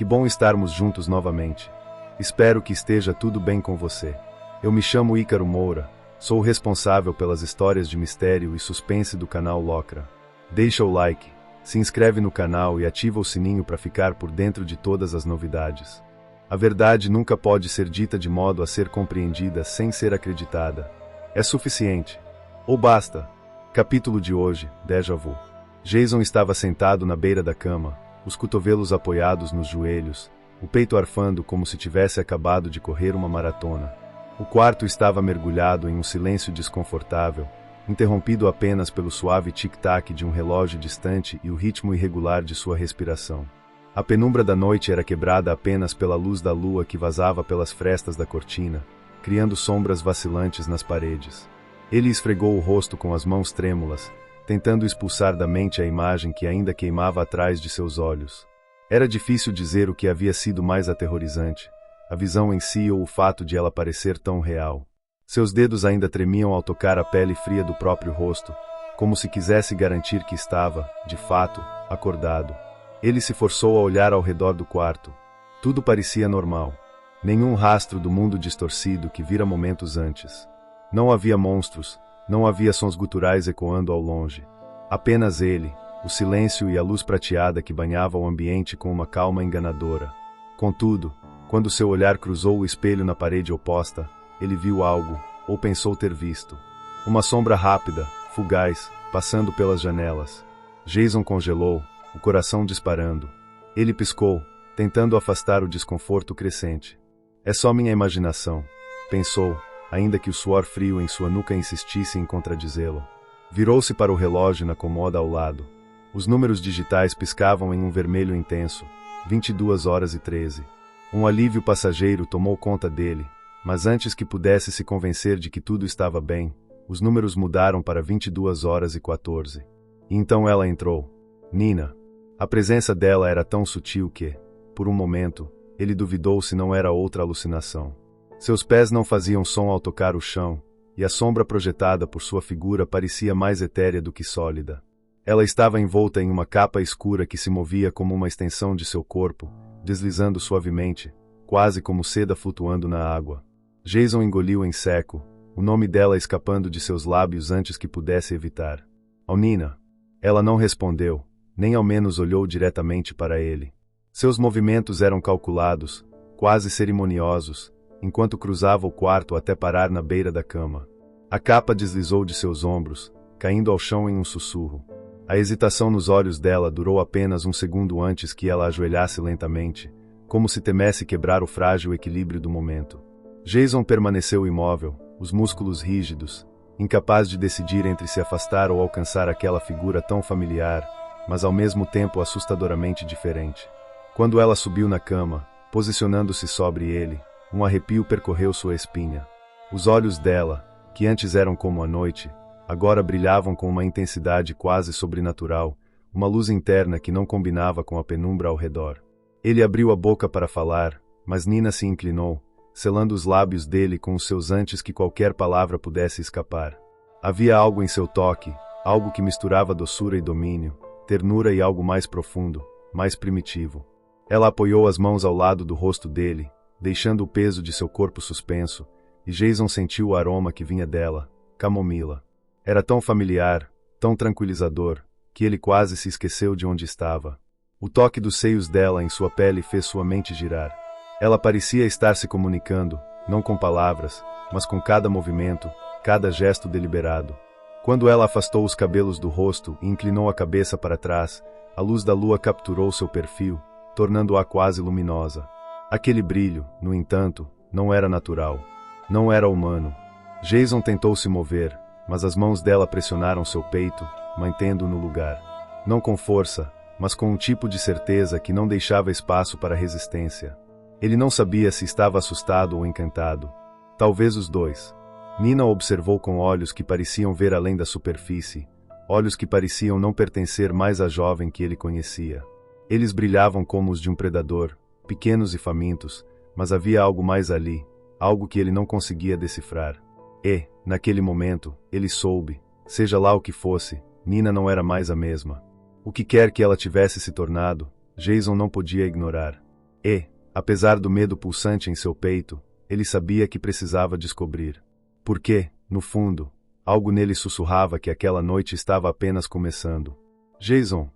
Que bom estarmos juntos novamente. Espero que esteja tudo bem com você. Eu me chamo Ícaro Moura, sou o responsável pelas histórias de mistério e suspense do canal Locra. Deixa o like, se inscreve no canal e ativa o sininho para ficar por dentro de todas as novidades. A verdade nunca pode ser dita de modo a ser compreendida sem ser acreditada. É suficiente. Ou basta. Capítulo de hoje, Déjà Vu. Jason estava sentado na beira da cama, os cotovelos apoiados nos joelhos, o peito arfando como se tivesse acabado de correr uma maratona. O quarto estava mergulhado em um silêncio desconfortável, interrompido apenas pelo suave tic-tac de um relógio distante e o ritmo irregular de sua respiração. A penumbra da noite era quebrada apenas pela luz da lua que vazava pelas frestas da cortina, criando sombras vacilantes nas paredes. Ele esfregou o rosto com as mãos trêmulas, tentando expulsar da mente a imagem que ainda queimava atrás de seus olhos. Era difícil dizer o que havia sido mais aterrorizante, a visão em si ou o fato de ela parecer tão real. Seus dedos ainda tremiam ao tocar a pele fria do próprio rosto, como se quisesse garantir que estava, de fato, acordado. Ele se forçou a olhar ao redor do quarto. Tudo parecia normal. Nenhum rastro do mundo distorcido que vira momentos antes. Não havia monstros, não havia sons guturais ecoando ao longe. Apenas ele, o silêncio e a luz prateada que banhava o ambiente com uma calma enganadora. Contudo, quando seu olhar cruzou o espelho na parede oposta, ele viu algo, ou pensou ter visto. Uma sombra rápida, fugaz, passando pelas janelas. Jason congelou, o coração disparando. Ele piscou, tentando afastar o desconforto crescente. É só minha imaginação, pensou, ainda que o suor frio em sua nuca insistisse em contradizê-lo. Virou-se para o relógio na comoda ao lado. Os números digitais piscavam em um vermelho intenso, 22h13. Um alívio passageiro tomou conta dele, mas antes que pudesse se convencer de que tudo estava bem, os números mudaram para 22h14. E então ela entrou. Nina. A presença dela era tão sutil que, por um momento, ele duvidou se não era outra alucinação. Seus pés não faziam som ao tocar o chão, e a sombra projetada por sua figura parecia mais etérea do que sólida. Ela estava envolta em uma capa escura que se movia como uma extensão de seu corpo, deslizando suavemente, quase como seda flutuando na água. Jason engoliu em seco, o nome dela escapando de seus lábios antes que pudesse evitar. Oh, Nina. Ela não respondeu, nem ao menos olhou diretamente para ele. Seus movimentos eram calculados, quase cerimoniosos, enquanto cruzava o quarto até parar na beira da cama. A capa deslizou de seus ombros, caindo ao chão em um sussurro. A hesitação nos olhos dela durou apenas um segundo antes que ela ajoelhasse lentamente, como se temesse quebrar o frágil equilíbrio do momento. Jason permaneceu imóvel, os músculos rígidos, incapaz de decidir entre se afastar ou alcançar aquela figura tão familiar, mas ao mesmo tempo assustadoramente diferente. Quando ela subiu na cama, posicionando-se sobre ele, um arrepio percorreu sua espinha. Os olhos dela, que antes eram como a noite, agora brilhavam com uma intensidade quase sobrenatural, uma luz interna que não combinava com a penumbra ao redor. Ele abriu a boca para falar, mas Nina se inclinou, selando os lábios dele com os seus antes que qualquer palavra pudesse escapar. Havia algo em seu toque, algo que misturava doçura e domínio, ternura e algo mais profundo, mais primitivo. Ela apoiou as mãos ao lado do rosto dele, deixando o peso de seu corpo suspenso, e Jason sentiu o aroma que vinha dela, camomila. Era tão familiar, tão tranquilizador, que ele quase se esqueceu de onde estava. O toque dos seios dela em sua pele fez sua mente girar. Ela parecia estar se comunicando, não com palavras, mas com cada movimento, cada gesto deliberado. Quando ela afastou os cabelos do rosto e inclinou a cabeça para trás, a luz da lua capturou seu perfil, tornando-a quase luminosa. Aquele brilho, no entanto, não era natural. Não era humano. Jason tentou se mover, mas as mãos dela pressionaram seu peito, mantendo-o no lugar. Não com força, mas com um tipo de certeza que não deixava espaço para resistência. Ele não sabia se estava assustado ou encantado. Talvez os dois. Nina observou com olhos que pareciam ver além da superfície, olhos que pareciam não pertencer mais à jovem que ele conhecia. Eles brilhavam como os de um predador, pequenos e famintos, mas havia algo mais ali, algo que ele não conseguia decifrar. E, naquele momento, ele soube, seja lá o que fosse, Nina não era mais a mesma. O que quer que ela tivesse se tornado, Jason não podia ignorar. E, apesar do medo pulsante em seu peito, ele sabia que precisava descobrir. Porque, no fundo, algo nele sussurrava que aquela noite estava apenas começando. Jason!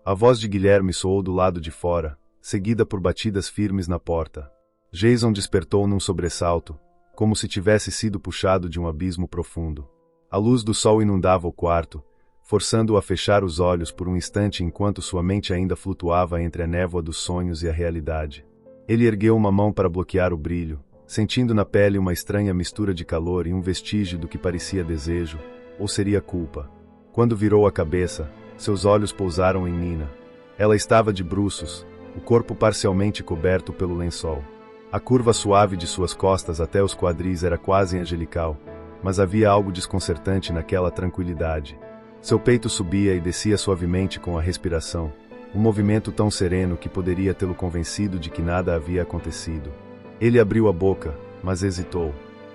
A voz de Guilherme soou do lado de fora, seguida por batidas firmes na porta. Jason despertou num sobressalto, como se tivesse sido puxado de um abismo profundo. A luz do sol inundava o quarto, forçando-o a fechar os olhos por um instante enquanto sua mente ainda flutuava entre a névoa dos sonhos e a realidade. Ele ergueu uma mão para bloquear o brilho, sentindo na pele uma estranha mistura de calor e um vestígio do que parecia desejo, ou seria culpa. Quando virou a cabeça, seus olhos pousaram em Nina. Ela estava de bruços, o corpo parcialmente coberto pelo lençol. A curva suave de suas costas até os quadris era quase angelical, mas havia algo desconcertante naquela tranquilidade. Seu peito subia e descia suavemente com a respiração, um movimento tão sereno que poderia tê-lo convencido de que nada havia acontecido. Ele abriu a boca, mas hesitou.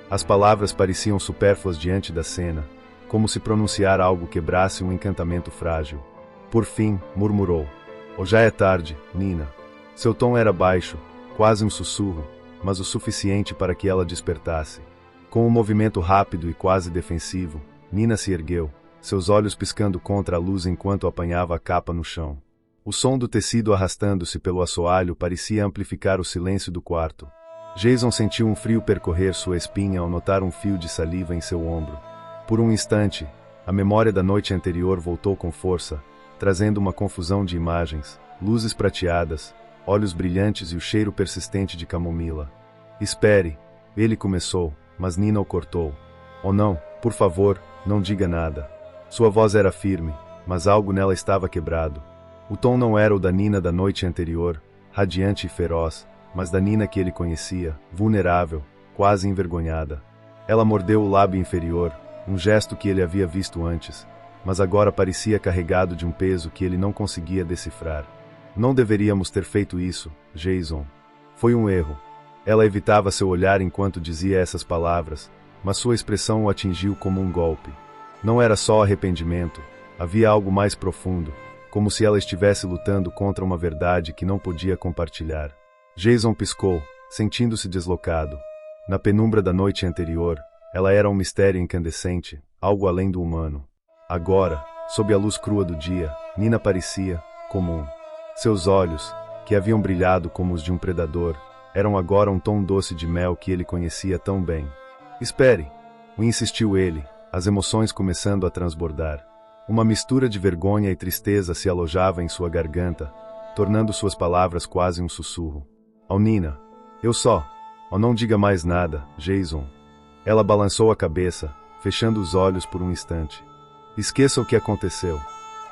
As palavras pareciam supérfluas diante da cena, como se pronunciar algo quebrasse um encantamento frágil. Por fim, murmurou: "Ou já é tarde, Nina." Seu tom era baixo, quase um sussurro, mas o suficiente para que ela despertasse. Com um movimento rápido e quase defensivo, Nina se ergueu, seus olhos piscando contra a luz enquanto apanhava a capa no chão. O som do tecido arrastando-se pelo assoalho parecia amplificar o silêncio do quarto. Jason sentiu um frio percorrer sua espinha ao notar um fio de saliva em seu ombro. Por um instante, a memória da noite anterior voltou com força, trazendo uma confusão de imagens, luzes prateadas, olhos brilhantes e o cheiro persistente de camomila. "Espere", ele começou, mas Nina o cortou. "Oh não, por favor, não diga nada." Sua voz era firme, mas algo nela estava quebrado. O tom não era o da Nina da noite anterior, radiante e feroz, mas da Nina que ele conhecia, vulnerável, quase envergonhada. Ela mordeu o lábio inferior, um gesto que ele havia visto antes, mas agora parecia carregado de um peso que ele não conseguia decifrar. "Não deveríamos ter feito isso, Jason. Foi um erro." Ela evitava seu olhar enquanto dizia essas palavras, mas sua expressão o atingiu como um golpe. Não era só arrependimento, havia algo mais profundo, como se ela estivesse lutando contra uma verdade que não podia compartilhar. Jason piscou, sentindo-se deslocado. Na penumbra da noite anterior, ela era um mistério incandescente, algo além do humano. Agora, sob a luz crua do dia, Nina parecia comum. Seus olhos, que haviam brilhado como os de um predador, eram agora um tom doce de mel que ele conhecia tão bem. "Espere", insistiu ele, as emoções começando a transbordar. Uma mistura de vergonha e tristeza se alojava em sua garganta, tornando suas palavras quase um sussurro. "Oh Nina, eu só... Oh, não diga mais nada, Jason." Ela balançou a cabeça, fechando os olhos por um instante. "Esqueça o que aconteceu."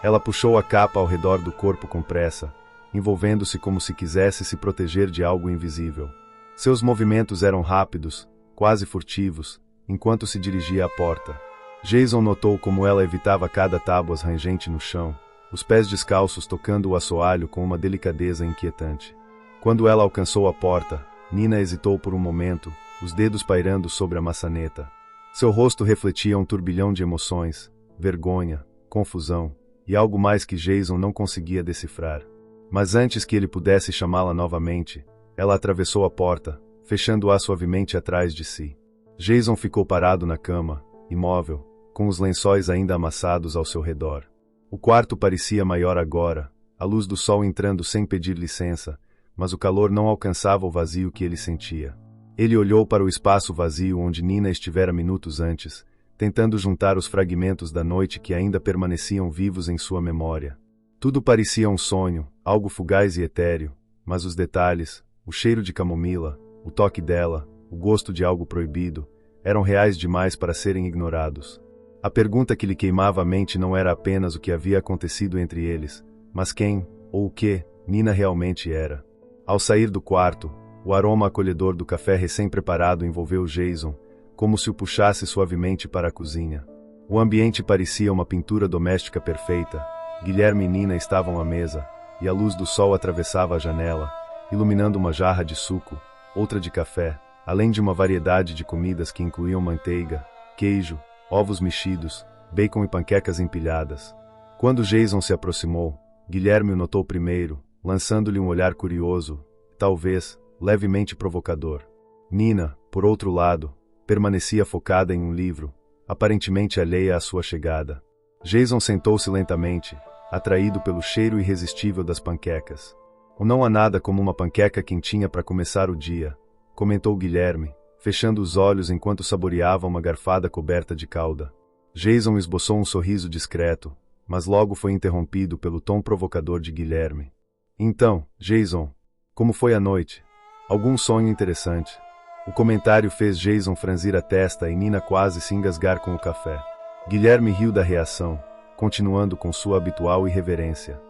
Ela puxou a capa ao redor do corpo com pressa, envolvendo-se como se quisesse se proteger de algo invisível. Seus movimentos eram rápidos, quase furtivos, enquanto se dirigia à porta. Jason notou como ela evitava cada tábua rangente no chão, os pés descalços tocando o assoalho com uma delicadeza inquietante. Quando ela alcançou a porta, Nina hesitou por um momento, os dedos pairando sobre a maçaneta. Seu rosto refletia um turbilhão de emoções, vergonha, confusão, e algo mais que Jason não conseguia decifrar. Mas antes que ele pudesse chamá-la novamente, ela atravessou a porta, fechando-a suavemente atrás de si. Jason ficou parado na cama, imóvel, com os lençóis ainda amassados ao seu redor. O quarto parecia maior agora, a luz do sol entrando sem pedir licença, mas o calor não alcançava o vazio que ele sentia. Ele olhou para o espaço vazio onde Nina estivera minutos antes, tentando juntar os fragmentos da noite que ainda permaneciam vivos em sua memória. Tudo parecia um sonho, algo fugaz e etéreo, mas os detalhes, o cheiro de camomila, o toque dela, o gosto de algo proibido, eram reais demais para serem ignorados. A pergunta que lhe queimava a mente não era apenas o que havia acontecido entre eles, mas quem, ou o que, Nina realmente era. Ao sair do quarto, o aroma acolhedor do café recém-preparado envolveu Jason, como se o puxasse suavemente para a cozinha. O ambiente parecia uma pintura doméstica perfeita. Guilherme e Nina estavam à mesa, e a luz do sol atravessava a janela, iluminando uma jarra de suco, outra de café, além de uma variedade de comidas que incluíam manteiga, queijo, ovos mexidos, bacon e panquecas empilhadas. Quando Jason se aproximou, Guilherme o notou primeiro, lançando-lhe um olhar curioso. talvez, levemente provocador. Nina, por outro lado, permanecia focada em um livro, aparentemente alheia à sua chegada. Jason sentou-se lentamente, atraído pelo cheiro irresistível das panquecas. Não há nada como uma panqueca quentinha para começar o dia, comentou Guilherme, fechando os olhos enquanto saboreava uma garfada coberta de calda. Jason esboçou um sorriso discreto, mas logo foi interrompido pelo tom provocador de Guilherme. Então, Jason, como foi a noite? Algum sonho interessante? O comentário fez Jason franzir a testa e Nina quase se engasgar com o café. Guilherme riu da reação, continuando com sua habitual irreverência.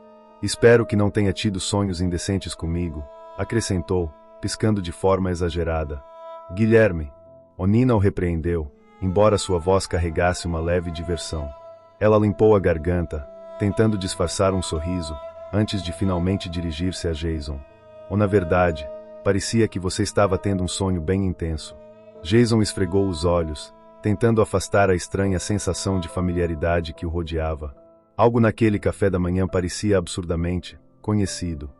Espero que não tenha tido sonhos indecentes comigo, acrescentou, piscando de forma exagerada. Guilherme, Nina o repreendeu, embora sua voz carregasse uma leve diversão. Ela limpou a garganta, tentando disfarçar um sorriso, antes de finalmente dirigir-se a Jason. Na verdade, parecia que você estava tendo um sonho bem intenso. Jason esfregou os olhos, tentando afastar a estranha sensação de familiaridade que o rodeava. Algo naquele café da manhã parecia absurdamente conhecido.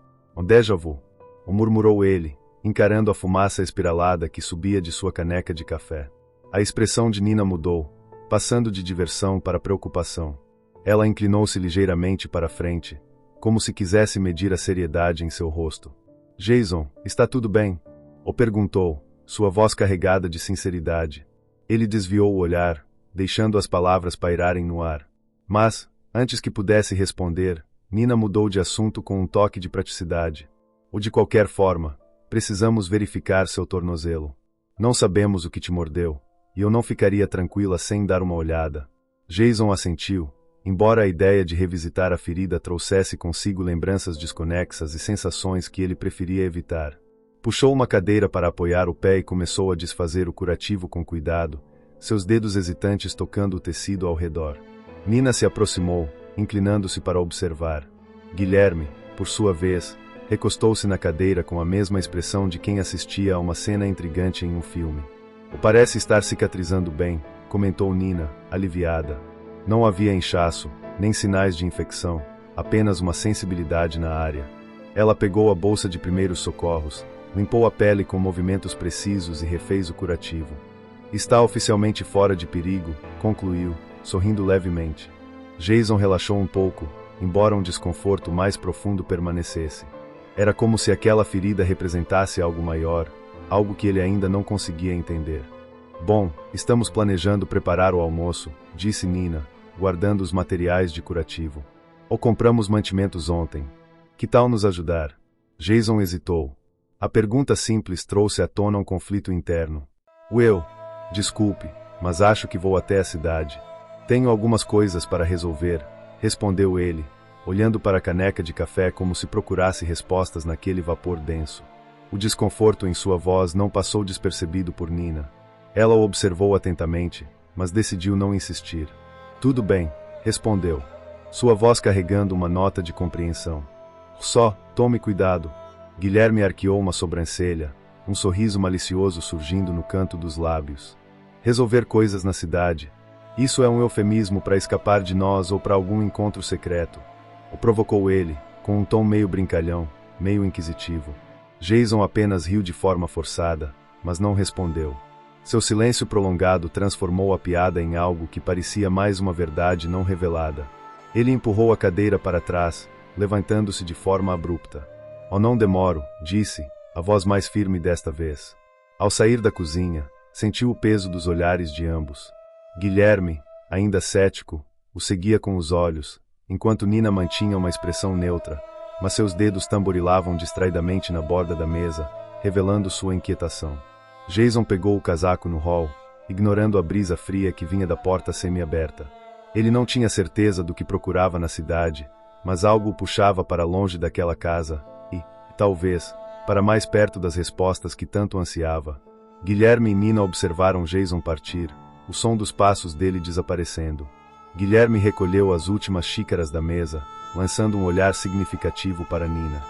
Déjà vu, murmurou ele, encarando a fumaça espiralada que subia de sua caneca de café. A expressão de Nina mudou, passando de diversão para preocupação. Ela inclinou-se ligeiramente para frente, como se quisesse medir a seriedade em seu rosto. Jason, está tudo bem? O perguntou, sua voz carregada de sinceridade. Ele desviou o olhar, deixando as palavras pairarem no ar. Mas, antes que pudesse responder, Nina mudou de assunto com um toque de praticidade. De qualquer forma, precisamos verificar seu tornozelo. Não sabemos o que te mordeu, e eu não ficaria tranquila sem dar uma olhada. Jason assentiu, embora a ideia de revisitar a ferida trouxesse consigo lembranças desconexas e sensações que ele preferia evitar. Puxou uma cadeira para apoiar o pé e começou a desfazer o curativo com cuidado, seus dedos hesitantes tocando o tecido ao redor. Nina se aproximou, inclinando-se para observar. Guilherme, por sua vez, recostou-se na cadeira com a mesma expressão de quem assistia a uma cena intrigante em um filme. Parece estar cicatrizando bem, comentou Nina, aliviada. Não havia inchaço, nem sinais de infecção, apenas uma sensibilidade na área. Ela pegou a bolsa de primeiros socorros, limpou a pele com movimentos precisos e refez o curativo. Está oficialmente fora de perigo, concluiu, sorrindo levemente. Jason relaxou um pouco, embora um desconforto mais profundo permanecesse. Era como se aquela ferida representasse algo maior, algo que ele ainda não conseguia entender. Bom, estamos planejando preparar o almoço, disse Nina, guardando os materiais de curativo. Compramos mantimentos ontem. Que tal nos ajudar? Jason hesitou. A pergunta simples trouxe à tona um conflito interno. Desculpe, mas acho que vou até a cidade. Tenho algumas coisas para resolver, respondeu ele, olhando para a caneca de café como se procurasse respostas naquele vapor denso. O desconforto em sua voz não passou despercebido por Nina. Ela o observou atentamente, mas decidiu não insistir. Tudo bem, respondeu, sua voz carregando uma nota de compreensão. Só, tome cuidado. Guilherme arqueou uma sobrancelha, um sorriso malicioso surgindo no canto dos lábios. Resolver coisas na cidade. Isso é um eufemismo para escapar de nós ou para algum encontro secreto. O provocou ele, com um tom meio brincalhão, meio inquisitivo. Jason apenas riu de forma forçada, mas não respondeu. Seu silêncio prolongado transformou a piada em algo que parecia mais uma verdade não revelada. Ele empurrou a cadeira para trás, levantando-se de forma abrupta. Não demoro, disse, a voz mais firme desta vez. Ao sair da cozinha, sentiu o peso dos olhares de ambos. Guilherme, ainda cético, o seguia com os olhos, enquanto Nina mantinha uma expressão neutra, mas seus dedos tamborilavam distraidamente na borda da mesa, revelando sua inquietação. Jason pegou o casaco no hall, ignorando a brisa fria que vinha da porta semi-aberta. Ele não tinha certeza do que procurava na cidade, mas algo o puxava para longe daquela casa e, talvez, para mais perto das respostas que tanto ansiava. Guilherme e Nina observaram Jason partir, o som dos passos dele desaparecendo. Guilherme recolheu as últimas xícaras da mesa, lançando um olhar significativo para Nina.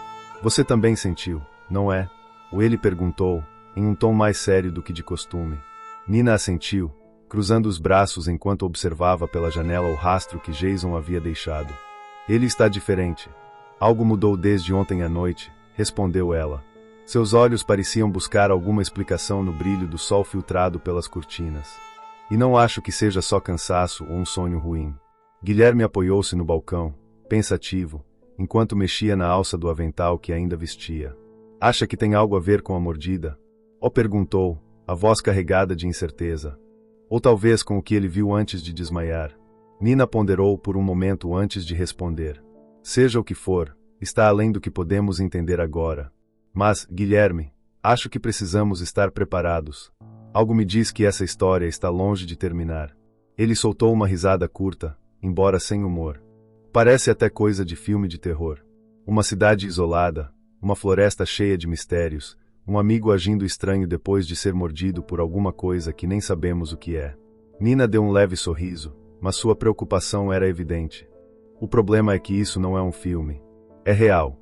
Você também sentiu, não é? Ele perguntou, em um tom mais sério do que de costume. Nina assentiu, cruzando os braços enquanto observava pela janela o rastro que Jason havia deixado. Ele está diferente. Algo mudou desde ontem à noite, respondeu ela. Seus olhos pareciam buscar alguma explicação no brilho do sol filtrado pelas cortinas. E não acho que seja só cansaço ou um sonho ruim. Guilherme apoiou-se no balcão, pensativo, enquanto mexia na alça do avental que ainda vestia. Acha que tem algo a ver com a mordida? O perguntou, a voz carregada de incerteza. Ou talvez com o que ele viu antes de desmaiar. Nina ponderou por um momento antes de responder. Seja o que for, está além do que podemos entender agora. Mas, Guilherme, acho que precisamos estar preparados. Algo me diz que essa história está longe de terminar. Ele soltou uma risada curta, embora sem humor. Parece até coisa de filme de terror. Uma cidade isolada, uma floresta cheia de mistérios, um amigo agindo estranho depois de ser mordido por alguma coisa que nem sabemos o que é. Nina deu um leve sorriso, mas sua preocupação era evidente. O problema é que isso não é um filme. É real.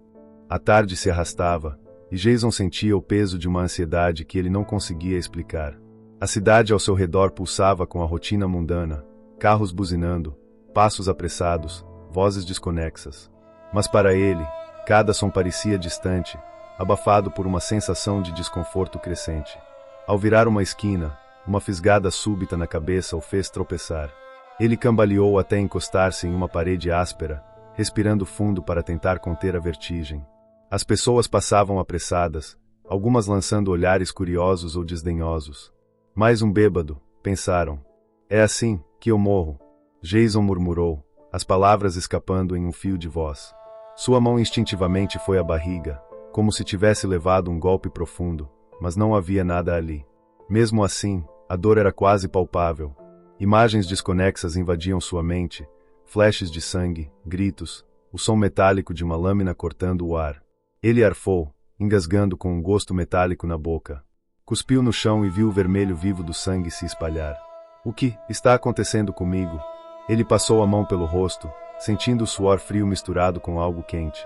A tarde se arrastava, e Jason sentia o peso de uma ansiedade que ele não conseguia explicar. A cidade ao seu redor pulsava com a rotina mundana, carros buzinando, passos apressados, vozes desconexas. Mas para ele, cada som parecia distante, abafado por uma sensação de desconforto crescente. Ao virar uma esquina, uma fisgada súbita na cabeça o fez tropeçar. Ele cambaleou até encostar-se em uma parede áspera, respirando fundo para tentar conter a vertigem. As pessoas passavam apressadas, algumas lançando olhares curiosos ou desdenhosos. Mais um bêbado, pensaram. É assim que eu morro. Jason murmurou, as palavras escapando em um fio de voz. Sua mão instintivamente foi à barriga, como se tivesse levado um golpe profundo, mas não havia nada ali. Mesmo assim, a dor era quase palpável. Imagens desconexas invadiam sua mente, flashes de sangue, gritos, o som metálico de uma lâmina cortando o ar. Ele arfou, engasgando com um gosto metálico na boca. Cuspiu no chão e viu o vermelho vivo do sangue se espalhar. O que está acontecendo comigo? Ele passou a mão pelo rosto, sentindo o suor frio misturado com algo quente.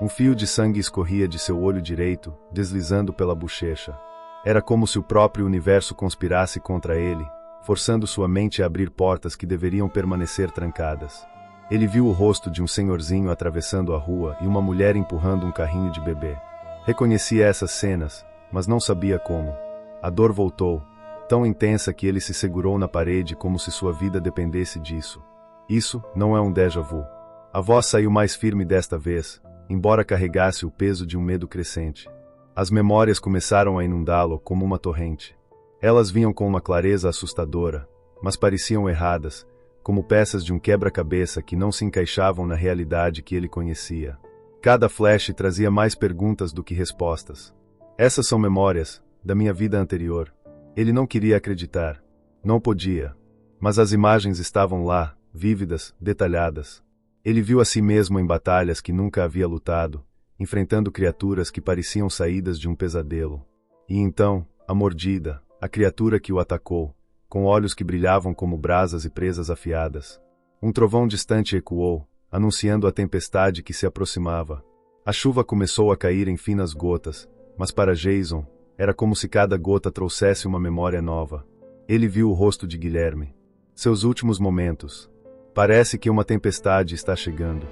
Um fio de sangue escorria de seu olho direito, deslizando pela bochecha. Era como se o próprio universo conspirasse contra ele, forçando sua mente a abrir portas que deveriam permanecer trancadas. Ele viu o rosto de um senhorzinho atravessando a rua e uma mulher empurrando um carrinho de bebê. Reconhecia essas cenas, mas não sabia como. A dor voltou, tão intensa que ele se segurou na parede como se sua vida dependesse disso. Isso não é um déjà vu. A voz saiu mais firme desta vez, embora carregasse o peso de um medo crescente. As memórias começaram a inundá-lo como uma torrente. Elas vinham com uma clareza assustadora, mas pareciam erradas, como peças de um quebra-cabeça que não se encaixavam na realidade que ele conhecia. Cada flash trazia mais perguntas do que respostas. Essas são memórias da minha vida anterior. Ele não queria acreditar. Não podia. Mas as imagens estavam lá, vívidas, detalhadas. Ele viu a si mesmo em batalhas que nunca havia lutado, enfrentando criaturas que pareciam saídas de um pesadelo. E então, a mordida, a criatura que o atacou, com olhos que brilhavam como brasas e presas afiadas. Um trovão distante ecoou, anunciando a tempestade que se aproximava. A chuva começou a cair em finas gotas, mas para Jason, era como se cada gota trouxesse uma memória nova. Ele viu o rosto de Guilherme. Seus últimos momentos. Parece que uma tempestade está chegando.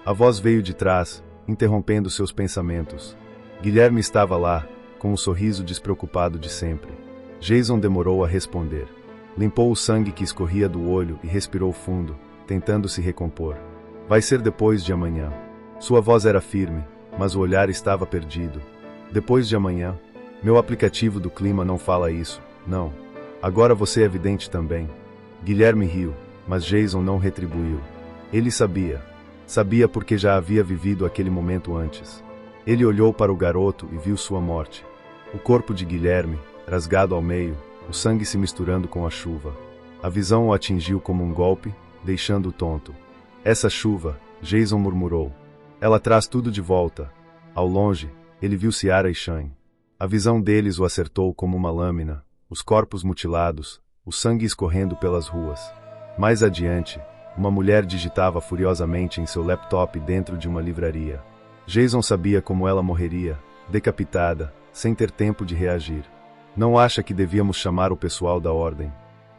A voz veio de trás, interrompendo seus pensamentos. Guilherme estava lá, com o sorriso despreocupado de sempre. Jason demorou a responder. Limpou o sangue que escorria do olho e respirou fundo, tentando se recompor. Vai ser depois de amanhã. Sua voz era firme, mas o olhar estava perdido. Depois de amanhã? Meu aplicativo do clima não fala isso, não. Agora você é evidente também. Guilherme riu, mas Jason não retribuiu. Ele sabia. Sabia porque já havia vivido aquele momento antes. Ele olhou para o garoto e viu sua morte. O corpo de Guilherme, rasgado ao meio, o sangue se misturando com a chuva. A visão o atingiu como um golpe, deixando-o tonto. Essa chuva, Jason murmurou. Ela traz tudo de volta. Ao longe, ele viu Ciara e Shane. A visão deles o acertou como uma lâmina, os corpos mutilados, o sangue escorrendo pelas ruas. Mais adiante, uma mulher digitava furiosamente em seu laptop dentro de uma livraria. Jason sabia como ela morreria, decapitada, sem ter tempo de reagir. Não acha que devíamos chamar o pessoal da ordem?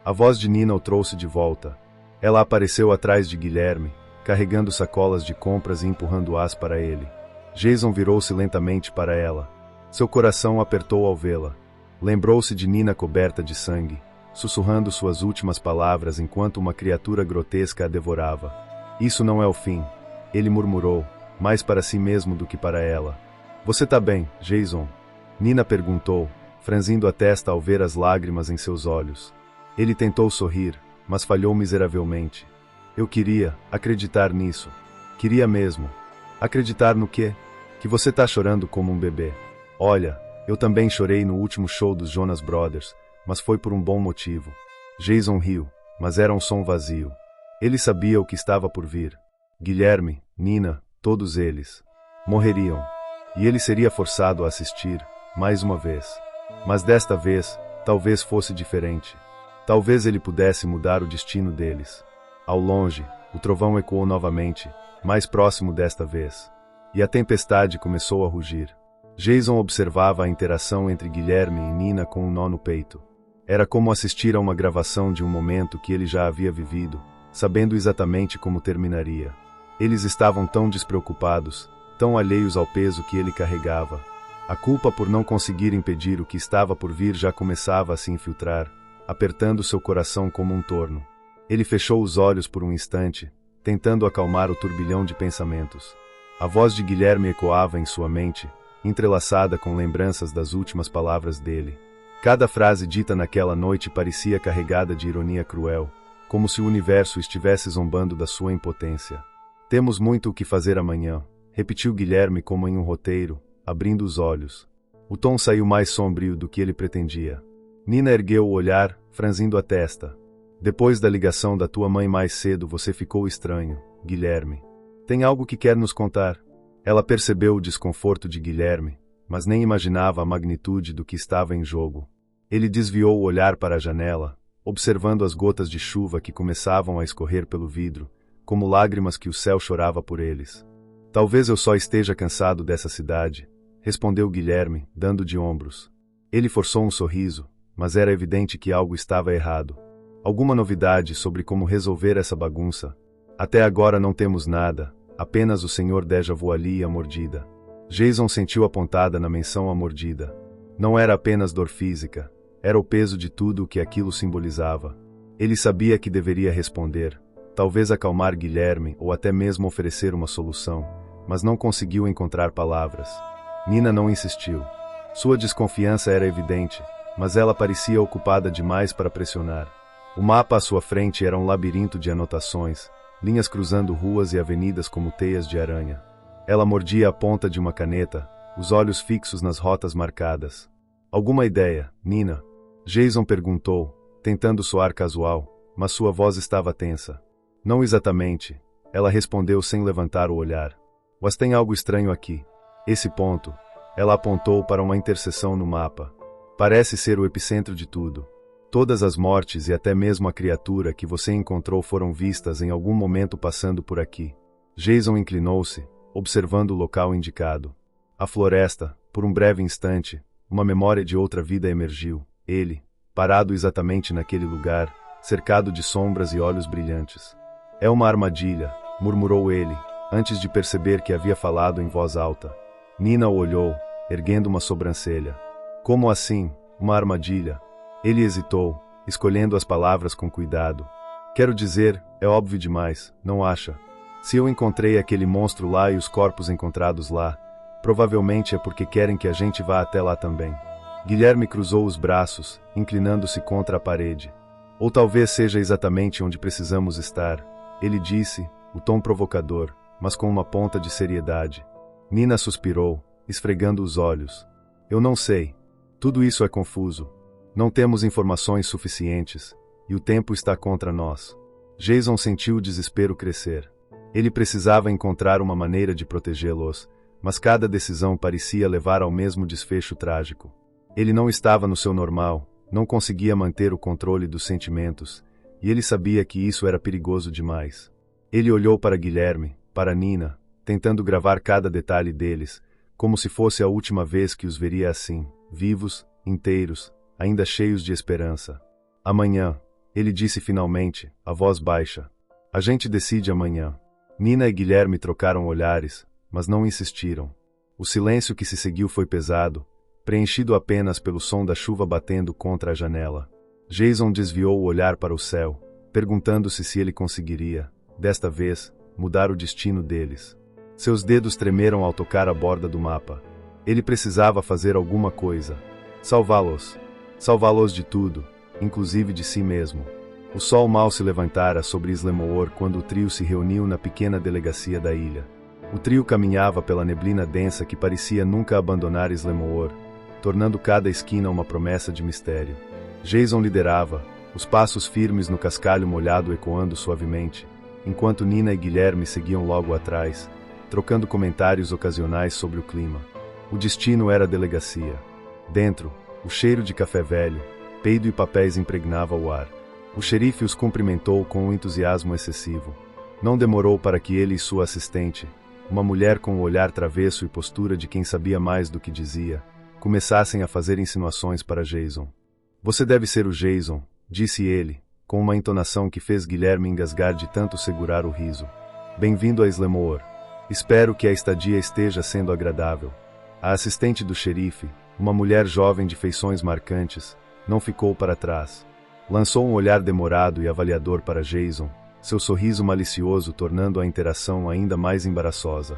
A voz de Nina o trouxe de volta. Ela apareceu atrás de Guilherme, carregando sacolas de compras e empurrando-as para ele. Jason virou-se lentamente para ela. Seu coração apertou ao vê-la. Lembrou-se de Nina coberta de sangue, sussurrando suas últimas palavras enquanto uma criatura grotesca a devorava. Isso não é o fim, ele murmurou, mais para si mesmo do que para ela. Você tá bem, Jason? Nina perguntou, franzindo a testa ao ver as lágrimas em seus olhos. Ele tentou sorrir, mas falhou miseravelmente. Eu queria acreditar nisso. Queria mesmo. Acreditar no quê? Que você tá chorando como um bebê. Olha, eu também chorei no último show dos Jonas Brothers, mas foi por um bom motivo. Jason riu, mas era um som vazio. Ele sabia o que estava por vir. Guilherme, Nina, todos eles morreriam. E ele seria forçado a assistir, mais uma vez. Mas desta vez, talvez fosse diferente. Talvez ele pudesse mudar o destino deles. Ao longe, o trovão ecoou novamente, mais próximo desta vez. E a tempestade começou a rugir. Jason observava a interação entre Guilherme e Nina com um nó no peito. Era como assistir a uma gravação de um momento que ele já havia vivido, sabendo exatamente como terminaria. Eles estavam tão despreocupados, tão alheios ao peso que ele carregava. A culpa por não conseguir impedir o que estava por vir já começava a se infiltrar, apertando seu coração como um torno. Ele fechou os olhos por um instante, tentando acalmar o turbilhão de pensamentos. A voz de Guilherme ecoava em sua mente, entrelaçada com lembranças das últimas palavras dele. Cada frase dita naquela noite parecia carregada de ironia cruel, como se o universo estivesse zombando da sua impotência. Temos muito o que fazer amanhã, repetiu Guilherme como em um roteiro, abrindo os olhos. O tom saiu mais sombrio do que ele pretendia. Nina ergueu o olhar, franzindo a testa. Depois da ligação da tua mãe mais cedo você ficou estranho, Guilherme. Tem algo que quer nos contar? Ela percebeu o desconforto de Guilherme, mas nem imaginava a magnitude do que estava em jogo. Ele desviou o olhar para a janela, observando as gotas de chuva que começavam a escorrer pelo vidro, como lágrimas que o céu chorava por eles. Talvez eu só esteja cansado dessa cidade, respondeu Guilherme, dando de ombros. Ele forçou um sorriso, mas era evidente que algo estava errado. Alguma novidade sobre como resolver essa bagunça? Até agora não temos nada, apenas o Sr. Deja Vu ali e a mordida. Jason sentiu a pontada na menção à mordida. Não era apenas dor física, era o peso de tudo o que aquilo simbolizava. Ele sabia que deveria responder, talvez acalmar Guilherme ou até mesmo oferecer uma solução, mas não conseguiu encontrar palavras. Nina não insistiu. Sua desconfiança era evidente, mas ela parecia ocupada demais para pressionar. O mapa à sua frente era um labirinto de anotações, linhas cruzando ruas e avenidas como teias de aranha. Ela mordia a ponta de uma caneta, os olhos fixos nas rotas marcadas. Alguma ideia, Nina? Jason perguntou, tentando soar casual, mas sua voz estava tensa. Não exatamente, ela respondeu sem levantar o olhar. Mas tem algo estranho aqui. Esse ponto, ela apontou para uma interseção no mapa. Parece ser o epicentro de tudo. Todas as mortes e até mesmo a criatura que você encontrou foram vistas em algum momento passando por aqui. Jason inclinou-se, observando o local indicado. A floresta, por um breve instante, uma memória de outra vida emergiu. Ele, parado exatamente naquele lugar, cercado de sombras e olhos brilhantes. É uma armadilha, murmurou ele, antes de perceber que havia falado em voz alta. Nina o olhou, erguendo uma sobrancelha. Como assim, uma armadilha? Ele hesitou, escolhendo as palavras com cuidado. Quero dizer, é óbvio demais, não acha? Se eu encontrei aquele monstro lá e os corpos encontrados lá, provavelmente é porque querem que a gente vá até lá também. Guilherme cruzou os braços, inclinando-se contra a parede. Ou talvez seja exatamente onde precisamos estar, ele disse, o tom provocador, mas com uma ponta de seriedade. Nina suspirou, esfregando os olhos. Eu não sei. Tudo isso é confuso. Não temos informações suficientes, e o tempo está contra nós. Jason sentiu o desespero crescer. Ele precisava encontrar uma maneira de protegê-los, mas cada decisão parecia levar ao mesmo desfecho trágico. Ele não estava no seu normal, não conseguia manter o controle dos sentimentos, e ele sabia que isso era perigoso demais. Ele olhou para Guilherme, para Nina, tentando gravar cada detalhe deles, como se fosse a última vez que os veria assim, vivos, inteiros, ainda cheios de esperança. Amanhã, ele disse finalmente, a voz baixa. A gente decide amanhã. Nina e Guilherme trocaram olhares, mas não insistiram. O silêncio que se seguiu foi pesado, preenchido apenas pelo som da chuva batendo contra a janela. Jason desviou o olhar para o céu, perguntando-se se ele conseguiria, desta vez, mudar o destino deles. Seus dedos tremeram ao tocar a borda do mapa. Ele precisava fazer alguma coisa. Salvá-los. Salvá-los de tudo, inclusive de si mesmo. O sol mal se levantara sobre Islemoor quando o trio se reuniu na pequena delegacia da ilha. O trio caminhava pela neblina densa que parecia nunca abandonar Islemoor, tornando cada esquina uma promessa de mistério. Jason liderava, os passos firmes no cascalho molhado ecoando suavemente, enquanto Nina e Guilherme seguiam logo atrás, trocando comentários ocasionais sobre o clima. O destino era a delegacia. Dentro, o cheiro de café velho, peido e papéis impregnava o ar. O xerife os cumprimentou com um entusiasmo excessivo. Não demorou para que ele e sua assistente, uma mulher com o olhar travesso e postura de quem sabia mais do que dizia, começassem a fazer insinuações para Jason. Você deve ser o Jason, disse ele, com uma entonação que fez Guilherme engasgar de tanto segurar o riso. Bem-vindo a Islemoor. Espero que a estadia esteja sendo agradável. A assistente do xerife, uma mulher jovem de feições marcantes, não ficou para trás. Lançou um olhar demorado e avaliador para Jason, seu sorriso malicioso tornando a interação ainda mais embaraçosa.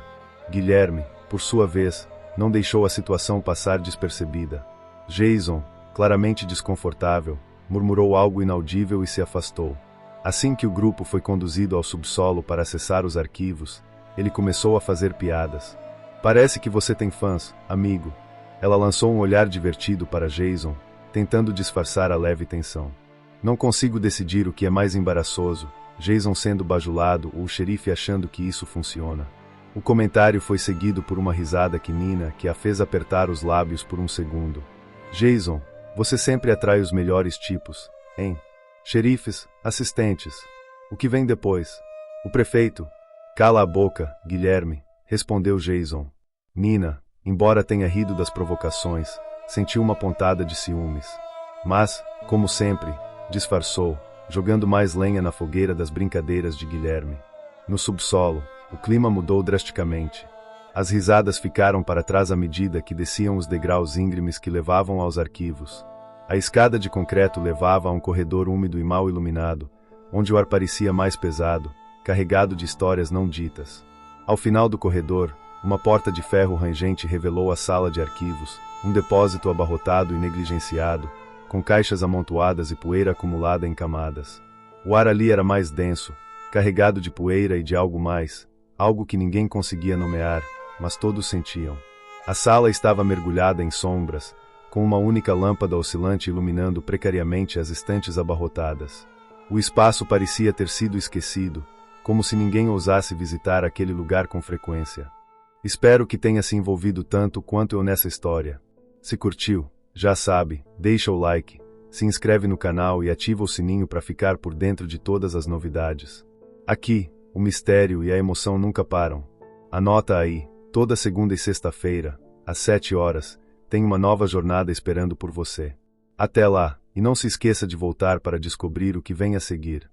Guilherme, por sua vez, não deixou a situação passar despercebida. Jason, claramente desconfortável, murmurou algo inaudível e se afastou. Assim que o grupo foi conduzido ao subsolo para acessar os arquivos, ele começou a fazer piadas. Parece que você tem fãs, amigo. Ela lançou um olhar divertido para Jason, tentando disfarçar a leve tensão. Não consigo decidir o que é mais embaraçoso, Jason sendo bajulado ou o xerife achando que isso funciona. O comentário foi seguido por uma risada que Nina, que a fez apertar os lábios por um segundo. Jason, você sempre atrai os melhores tipos, hein? Xerifes, assistentes. O que vem depois? O prefeito. Cala a boca, Guilherme, respondeu Jason. Nina, embora tenha rido das provocações, sentiu uma pontada de ciúmes. Mas, como sempre, disfarçou, jogando mais lenha na fogueira das brincadeiras de Guilherme. No subsolo, o clima mudou drasticamente. As risadas ficaram para trás à medida que desciam os degraus íngremes que levavam aos arquivos. A escada de concreto levava a um corredor úmido e mal iluminado, onde o ar parecia mais pesado, carregado de histórias não ditas. Ao final do corredor, uma porta de ferro rangente revelou a sala de arquivos, um depósito abarrotado e negligenciado, com caixas amontoadas e poeira acumulada em camadas. O ar ali era mais denso, carregado de poeira e de algo mais, algo que ninguém conseguia nomear, mas todos sentiam. A sala estava mergulhada em sombras, com uma única lâmpada oscilante iluminando precariamente as estantes abarrotadas. O espaço parecia ter sido esquecido, como se ninguém ousasse visitar aquele lugar com frequência. Espero que tenha se envolvido tanto quanto eu nessa história. Se curtiu, já sabe, deixa o like, se inscreve no canal e ativa o sininho para ficar por dentro de todas as novidades. Aqui, o mistério e a emoção nunca param. Anota aí, toda segunda e sexta-feira, às 7 horas, tem uma nova jornada esperando por você. Até lá, e não se esqueça de voltar para descobrir o que vem a seguir.